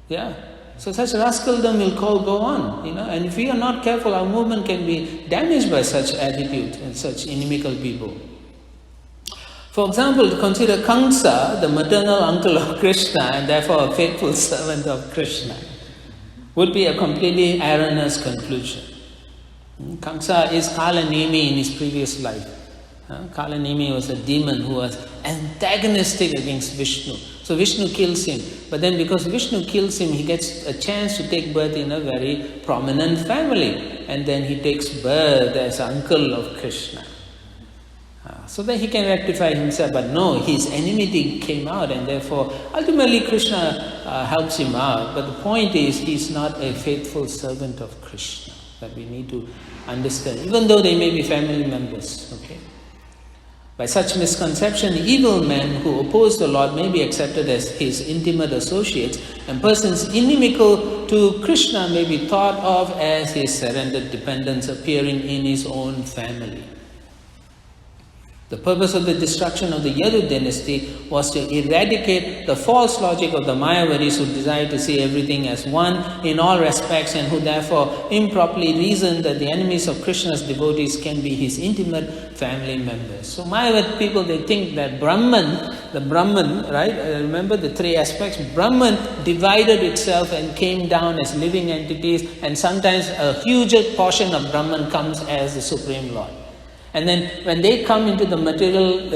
Yeah. So such rascaldom will go on, and if we are not careful, our movement can be damaged by such attitude and such inimical people. For example, to consider Kamsa, the maternal uncle of Krishna and therefore a faithful servant of Krishna, would be a completely erroneous conclusion. Kamsa is Kalanemi in his previous life. Kalanemi was a demon who was antagonistic against Vishnu. So Vishnu kills him. But then because Vishnu kills him, he gets a chance to take birth in a very prominent family. And then he takes birth as uncle of Krishna. So that he can rectify himself. But no, his enmity came out and therefore ultimately Krishna helps him out. But the point is, he's not a faithful servant of Krishna. That we need to understand, even though they may be family members. Okay. By such misconception, evil men who oppose the Lord may be accepted as his intimate associates, and persons inimical to Krishna may be thought of as his surrendered dependents appearing in his own family. The purpose of the destruction of the Yadu dynasty was to eradicate the false logic of the Mayavadis who desire to see everything as one in all respects and who therefore improperly reason that the enemies of Krishna's devotees can be his intimate family members. So Mayavad people, they think that the Brahman, right? Remember the three aspects. Brahman divided itself and came down as living entities, and sometimes a huge portion of Brahman comes as the Supreme Lord. And then when they come into the material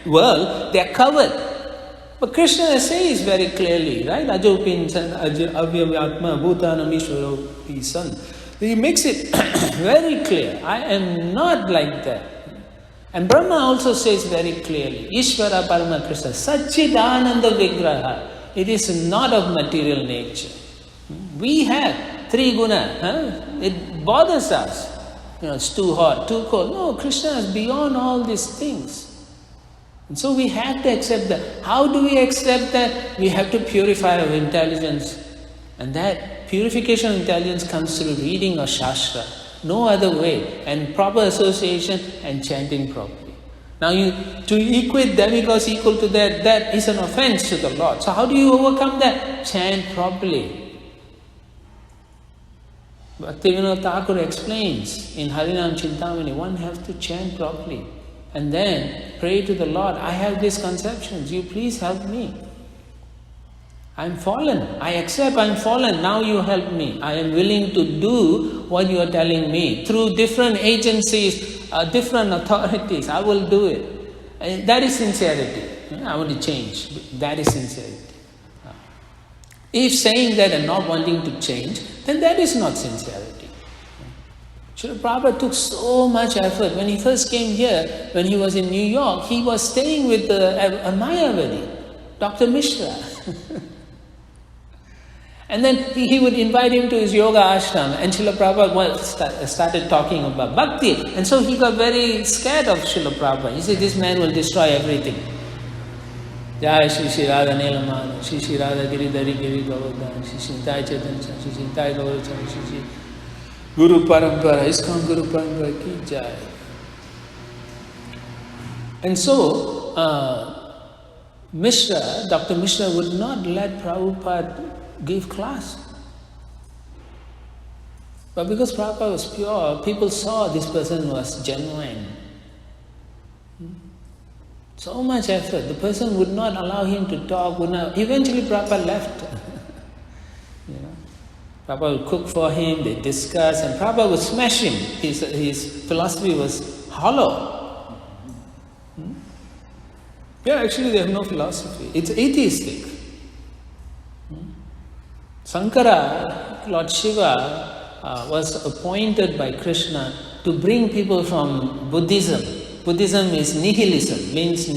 world, they are covered. But Krishna says very clearly, right? Ajopin avyatma bhutanam ishvaro pisan. He makes it very clear. I am not like that. And Brahma also says very clearly, Ishvara Parama Krishna, Satchidananda Vigraha. It is not of material nature. We have three guna. It bothers us. It's too hot, too cold. No, Krishna is beyond all these things. And so we have to accept that. How do we accept that? We have to purify our intelligence. And that purification of intelligence comes through reading of Shastra. No other way. And proper association and chanting properly. Now to equate demigods equal to that is an offense to the Lord. So how do you overcome that? Chant properly. Bhaktivinoda Thakur explains in Harinam Chintamani, one has to chant properly and then pray to the Lord, I have these conceptions, you please help me. I'm fallen, I accept I'm fallen, now you help me. I am willing to do what you are telling me. Through different agencies, different authorities, I will do it. And that is sincerity. I want to change. That is sincerity. If saying that and not wanting to change, then that is not sincerity. Srila Prabhupada took so much effort. When he first came here, when he was in New York, he was staying with a Mayavadi, Dr. Mishra. And then he would invite him to his yoga ashram, and Srila Prabhupada started talking about bhakti. And so he got very scared of Srila Prabhupada. He said, this man will destroy everything. Jai Shri Shri Radha Nelamana, Shri Shri Radha Giridhari Giri Govardhan, Shri Shri Nitai Chaitanya, Shri Shri Nitai Gaurachan, Shri Shri Guru Parampara, Iskcon Guru Parampara Ki Jai. And so, Dr. Mishra would not let Prabhupada give class. But because Prabhupada was pure, people saw this person was genuine. So much effort. The person would not allow him to talk. Eventually Prabhupada left. Prabhupada would cook for him, they discuss, and Prabhupada would smash him. His philosophy was hollow. Yeah, actually they have no philosophy. It's atheistic. Sankara, Lord Shiva, was appointed by Krishna to bring people from Buddhism. Buddhism is nihilism, means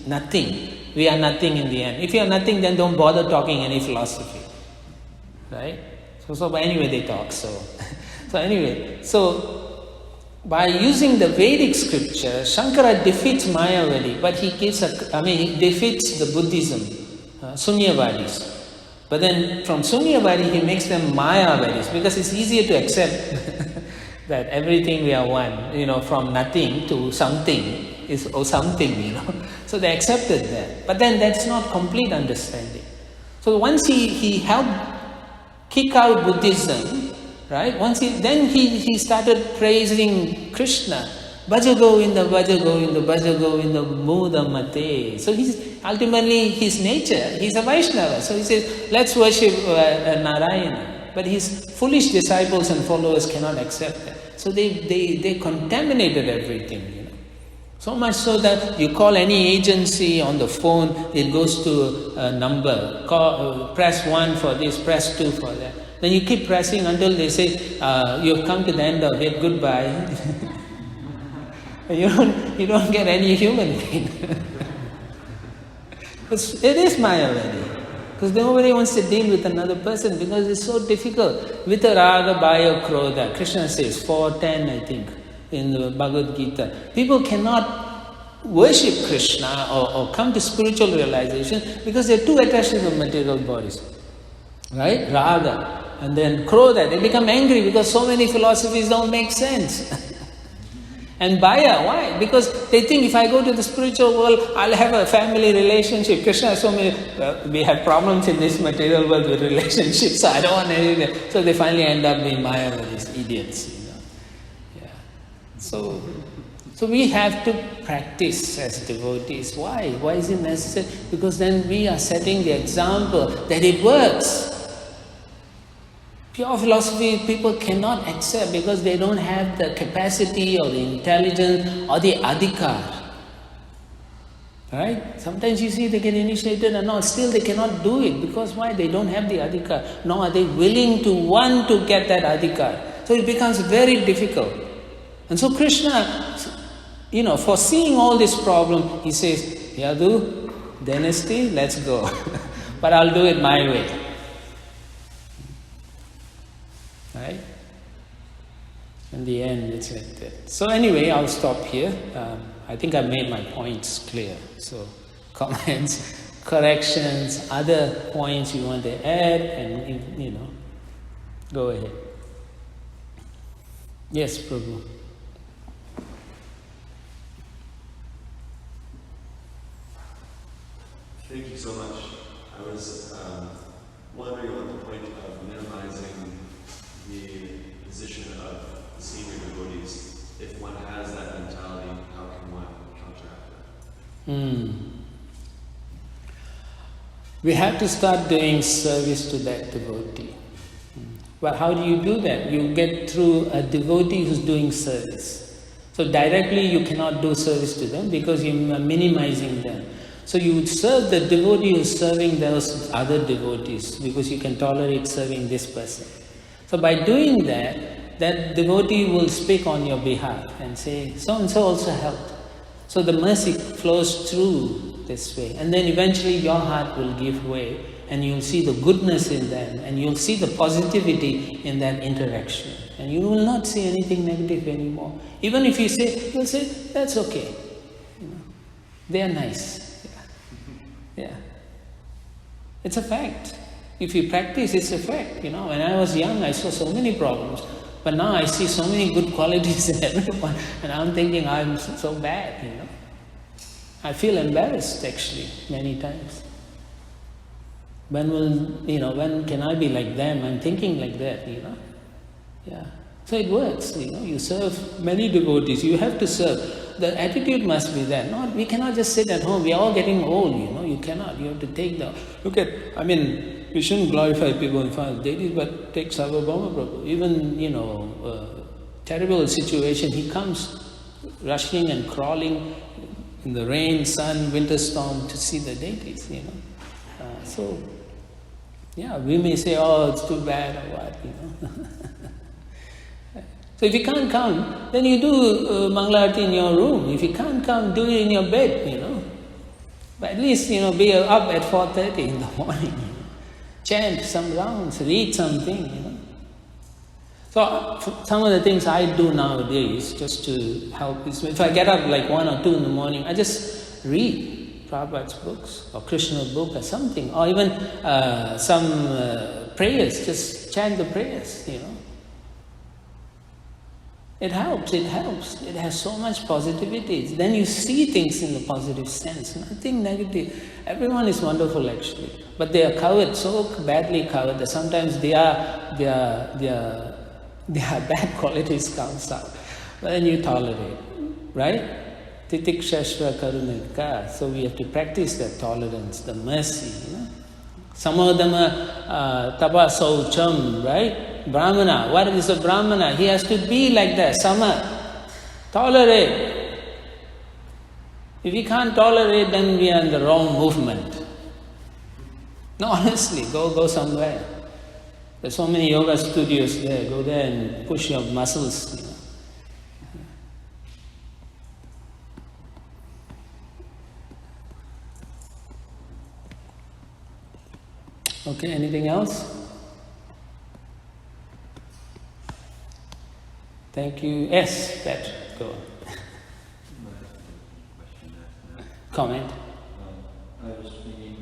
nothing. We are nothing in the end. If you are nothing, then don't bother talking any philosophy. Right? So anyway they talk. So by using the Vedic scripture, Shankara defeats Mayavadi, but he defeats the Buddhism, Sunyavadis. But then from Sunyavadi he makes them Mayavadis, because it's easier to accept that everything we are one, from nothing to something is something, So they accepted that. But then that's not complete understanding. So once he helped kick out Buddhism, right? Then he started praising Krishna. Bhaja Govinda, Bhaja Govinda, Bhaja Govinda, Muda Mate. So ultimately his nature, he's a Vaishnava. So he says, let's worship Narayana. But his foolish disciples and followers cannot accept that. So they contaminated everything, So much so that you call any agency on the phone, it goes to a number. Press 1 for this, press 2 for that. Then you keep pressing until they say, you've come to the end of it, goodbye. You don't get any human being. It is Mayavadi. Because nobody wants to deal with another person because it's so difficult. Vita Raga Bhaya Krodha, Krishna says, 4:10 I think, in the Bhagavad Gita. People cannot worship Krishna or come to spiritual realization because they're too attached to the material bodies. Right? Raga. And then Krodha, they become angry because so many philosophies don't make sense. And Bhaya, why? Because they think if I go to the spiritual world, I'll have a family relationship. Krishna has so many, we have problems in this material world with relationships, so I don't want anything. So they finally end up being Mayavadis, idiots, Yeah. So we have to practice as devotees. Why? Why is it necessary? Because then we are setting the example that it works. Pure philosophy people cannot accept because they don't have the capacity or the intelligence or the adhikar. Right? Sometimes you see they get initiated and all, still they cannot do it because why? They don't have the adhikar. Nor are they willing to want to get that adhikar. So it becomes very difficult. And so Krishna, foreseeing all this problem, he says, Yadu, dynasty, let's go. But I'll do it my way. Right? In the end, it's like that. So anyway, I'll stop here. I think I made my points clear. So comments, corrections, other points you want to add, and go ahead. Yes, Prabhu. Thank you so much. I was wondering about the point of minimizing the position of senior devotees, if one has that mentality, how can one counteract that? We have to start doing service to that devotee. But how do you do that? You get through a devotee who's doing service. So directly you cannot do service to them because you are minimizing them. So you would serve the devotee who's serving those other devotees because you can tolerate serving this person. So by doing that, that devotee will speak on your behalf and say, so-and-so also helped. So the mercy flows through this way. And then eventually your heart will give way and you'll see the goodness in them and you'll see the positivity in that interaction. And you will not see anything negative anymore. Even if you say, you'll say, that's okay. They are nice. Yeah. It's a fact. If you practice, it's a fact. When I was young, I saw so many problems. But now I see so many good qualities in everyone. And I'm thinking I'm so bad, I feel embarrassed actually, many times. When can I be like them? I'm thinking like that, Yeah. So it works, you serve many devotees, you have to serve. The attitude must be there. We cannot just sit at home, we are all getting old, you cannot, you have to take look at, we shouldn't glorify people in front of deities, but take Sarvabhauma Prabhu. Even, terrible situation, he comes rushing and crawling in the rain, sun, winter storm to see the deities, we may say, oh, it's too bad or what, So if you can't come, then you do Mangalarti in your room. If you can't come, do it in your bed, But at least, be up at 4:30 in the morning, Chant some rounds, read something, So some of the things I do nowadays, just to help, is if I get up like 1 or 2 in the morning, I just read Prabhupada's books, or Krishna's book or something, or even some prayers, just chant the prayers, It helps, it has so much positivity. Then you see things in the positive sense, nothing negative. Everyone is wonderful actually, but they are covered, so badly covered that sometimes their bad qualities comes out. But then you tolerate, right? Titikshashva karunika. So we have to practice that tolerance, the mercy, Some of them are tapasaucham, right? Brahmana. What is a Brahmana? He has to be like that, sama. Tolerate. If we can't tolerate, then we are in the wrong movement. No, honestly, go somewhere. There's so many yoga studios there. Go there and push your muscles. Okay, anything else? Thank you. Yes, Patrick, go on. Comment? I was thinking,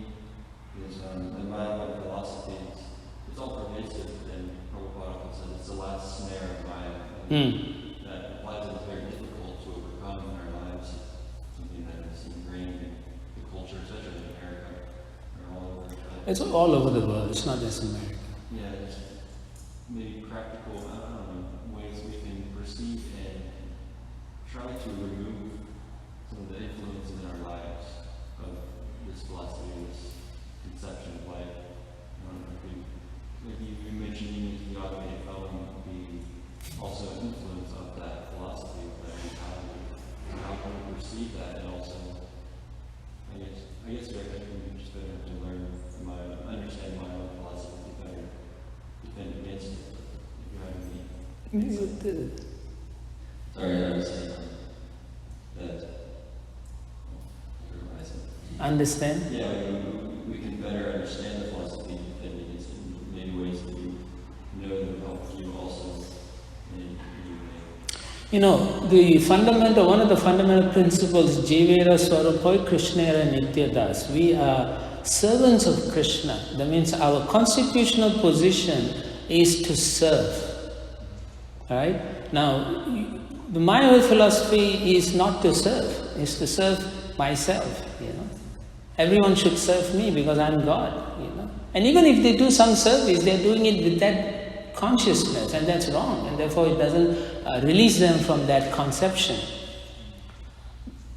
because in my philosophy, it's all pervasive, and Prabhupada said it's the last snare of Maya. That applies it's very difficult to overcome in our lives. Something that is ingrained in the culture, especially in America, or all over. It's all over the world, it's not just America. Yeah, it's maybe practical, ways we can perceive and try to remove some of the influences in our lives of this philosophy, this conception of life. Maybe you mentioned even the automated phone being also an influence of that philosophy, of that mentality. How can we perceive that, and also, I guess we just better have to learn understand my own philosophy to better defend against it. If you have any. Sorry, I was saying that. Understand? Yeah, we can better understand the philosophy and defend against it in many ways that we know that will help you also in one of the fundamental principles, Jivera Swarupoi Krishnera Nityadas. We are servants of Krishna. That means our constitutional position is to serve. Right? Now, my whole philosophy is not to serve, is to serve myself, Everyone should serve me because I'm God, And even if they do some service, they're doing it with that consciousness, and that's wrong, and therefore it doesn't release them from that conception.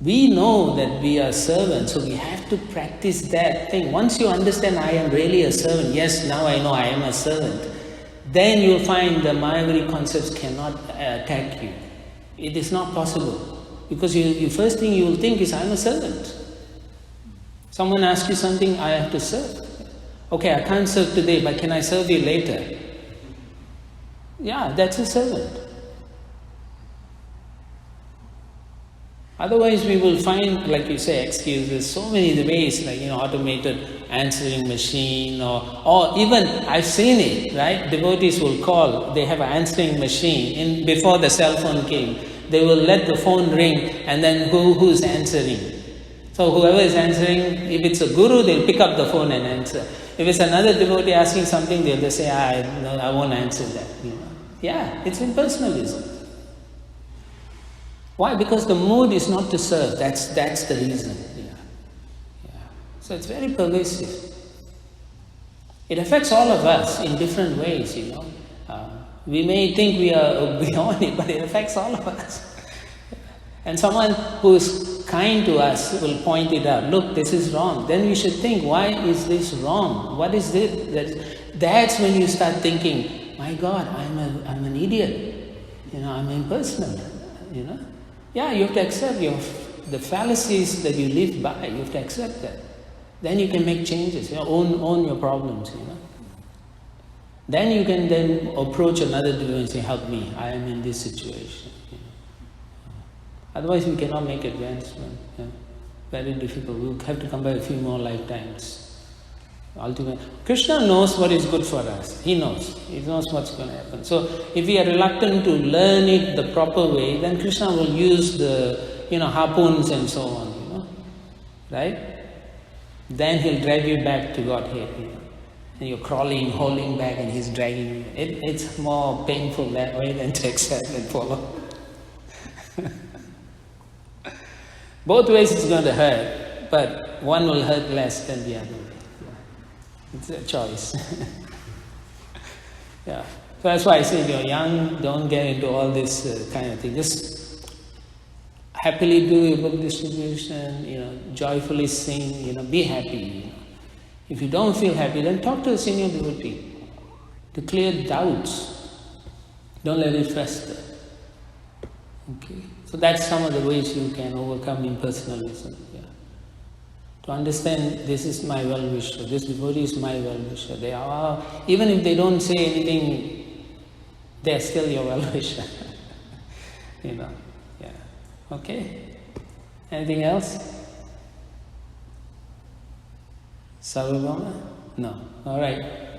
We know that we are servants, so we have to practice that thing. Once you understand I am really a servant, yes, now I know I am a servant, then you'll find the Mayavadi concepts cannot attack you. It is not possible. Because the first thing you will think is, I'm a servant. Someone asks you something, I have to serve. Okay, I can't serve today, but can I serve you later? Yeah, that's a servant. Otherwise we will find, like you say, excuses, so many ways, like, automated answering machine, or even, I've seen it, right? Devotees will call, they have an answering machine, before the cell phone came, they will let the phone ring, and then who's answering? So whoever is answering, if it's a guru, they'll pick up the phone and answer. If it's another devotee asking something, they'll just say, no, I won't answer that. Yeah, it's impersonalism. Why? Because the mood is not to serve. That's the reason. Yeah. So it's very pervasive. It affects all of us in different ways. We may think we are beyond it, but it affects all of us. And someone who is kind to us will point it out. Look, this is wrong. Then we should think, why is this wrong? What is this? That's when you start thinking, my God, I'm an idiot. I'm impersonal. Yeah, you have to accept the fallacies that you live by. You have to accept that. Then you can make changes. Own your problems. Then you can then approach another devotee and say, help me. I am in this situation. Otherwise, we cannot make advancement. Very difficult. We'll have to come back a few more lifetimes. Ultimately, Krishna knows what is good for us. He knows. He knows what's going to happen. So, if we are reluctant to learn it the proper way, then Krishna will use the, harpoons and so on, right? Then he'll drag you back to Godhead, and you're crawling, holding back, and he's dragging you. It's more painful that way than to accept and follow. Both ways it's going to hurt, but one will hurt less than the other way. It's a choice. Yeah. So that's why I say, if you're young, don't get into all this kind of thing. Just happily do your book distribution, joyfully sing, be happy. If you don't feel happy, then talk to a senior devotee to clear doubts. Don't let it fester. Okay. So that's some of the ways you can overcome impersonalism. Yeah. To understand, this is my well-wisher, this devotee is my well-wisher. They are, even if they don't say anything, they are still your well-wisher. Yeah. Okay? Anything else? Sarvabhauma? No. All right.